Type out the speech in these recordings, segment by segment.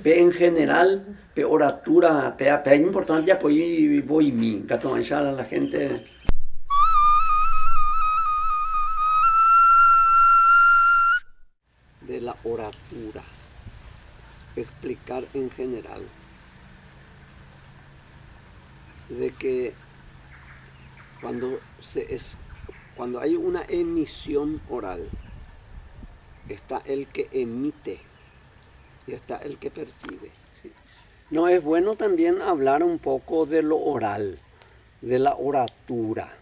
Pe en general, pe oratura, pe es importante ya pues voy mi, gato a la gente. De la oratura, explicar en general, de que cuando hay una emisión oral, está el que emite y está el que percibe. ¿Sí? No, es bueno también hablar un poco de lo oral, de la oratura.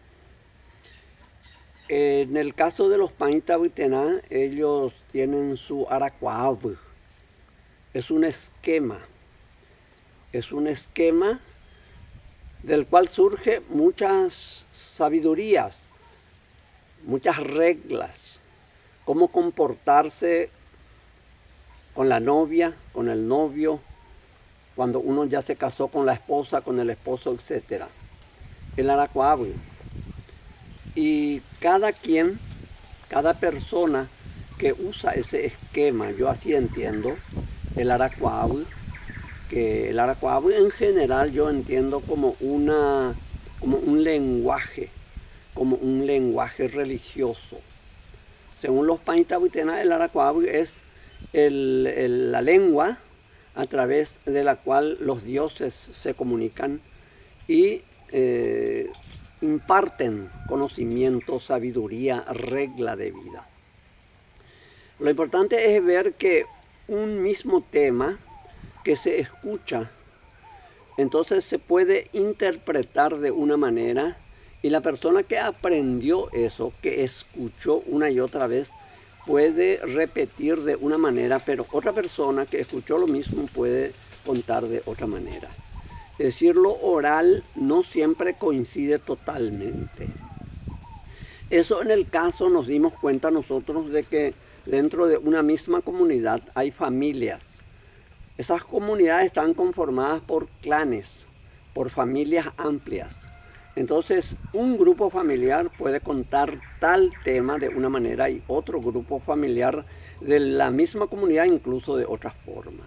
En el caso de los Paintabitená, ellos tienen su aracuab. Es un esquema del cual surge muchas sabidurías, muchas reglas, cómo comportarse con la novia, con el novio, cuando uno ya se casó con la esposa, con el esposo, etc. El aracuab. Y cada persona que usa ese esquema, yo así entiendo, el aracuab, que el aracuab en general yo entiendo como un lenguaje religioso. Según los Paintabitená, el aracuab es la lengua a través de la cual los dioses se comunican y imparten conocimiento, sabiduría, regla de vida. Lo importante es ver que un mismo tema que se escucha, entonces se puede interpretar de una manera y la persona que aprendió eso, que escuchó una y otra vez, puede repetir de una manera, pero otra persona que escuchó lo mismo puede contar de otra manera. Es decir, lo oral no siempre coincide totalmente. Eso en el caso nos dimos cuenta nosotros de que dentro de una misma comunidad hay familias. Esas comunidades están conformadas por clanes, por familias amplias. Entonces, un grupo familiar puede contar tal tema de una manera y otro grupo familiar de la misma comunidad incluso de otra forma.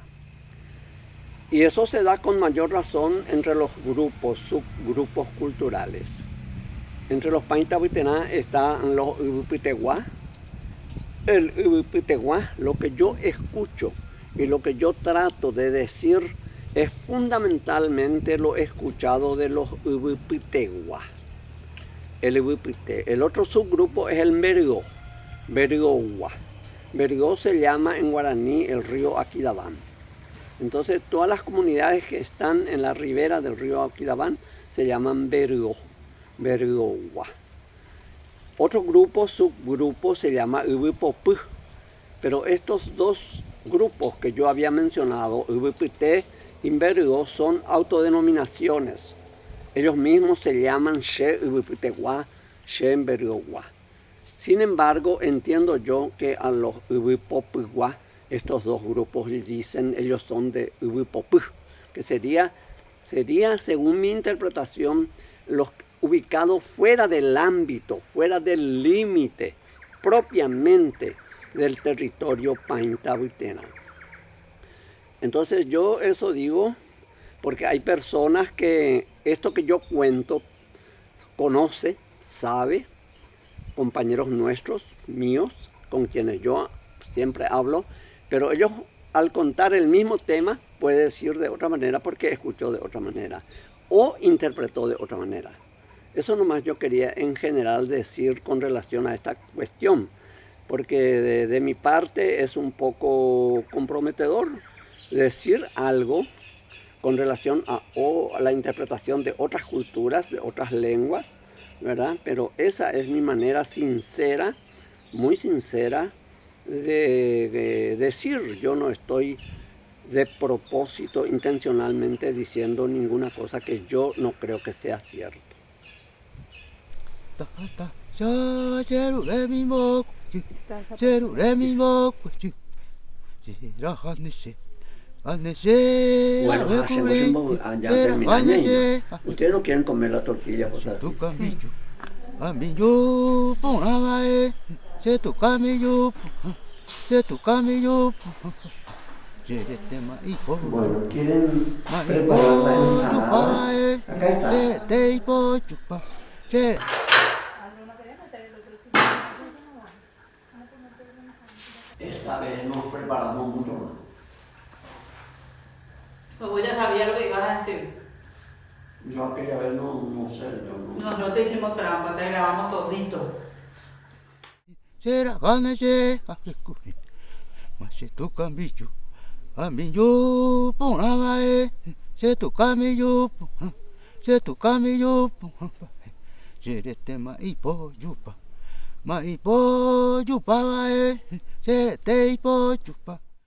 Y eso se da con mayor razón entre los subgrupos culturales. Entre los Paintabitená están los Ubipiteguá. El Ubipiteguá, lo que yo escucho y lo que yo trato de decir es fundamentalmente lo escuchado de los Ubipiteguá. El otro subgrupo es el Merigó, Merigóguá. Merigó se llama en guaraní el río Aquidabán. Entonces todas las comunidades que están en la ribera del río Aquidabán se llaman Merigó, Merigóguá. Otro subgrupo se llama Ubipopú, pero estos dos grupos que yo había mencionado, Ubipité y Merigó, son autodenominaciones. Ellos mismos se llaman She Ubipiteguá, She Merigóguá. Sin embargo, entiendo yo que a los Ubipopiguá, estos dos grupos dicen, ellos son de Ubipopú, que sería, según mi interpretación, los ubicados fuera del ámbito, fuera del límite propiamente del territorio Paintabitená. Entonces yo eso digo porque hay personas que esto que yo cuento conoce, sabe, compañeros nuestros, míos, con quienes yo siempre hablo, pero ellos al contar el mismo tema puede decir de otra manera porque escuchó de otra manera o interpretó de otra manera. Eso nomás yo quería en general decir con relación a esta cuestión, porque de mi parte es un poco comprometedor decir algo con relación a la interpretación de otras culturas, de otras lenguas, ¿verdad? Pero esa es mi manera sincera, muy sincera, de decir. Yo no estoy de propósito, intencionalmente diciendo ninguna cosa que yo no creo que sea cierto. Bueno, hacemos ya terminamos. Ustedes no quieren comer la tortilla, cosas así. Bueno, ¿quieren preparar la ensalada? Acá está. Esta vez nos preparamos mucho más. Pues vos ya sabía lo que ibas a decir. Yo aquella vez no sé, yo no. Nosotros te hicimos trampa, te grabamos todito. Será gana se escurrir, mas se tu caminho por lá se tu caminho serete mai po jupa vai serete po jupa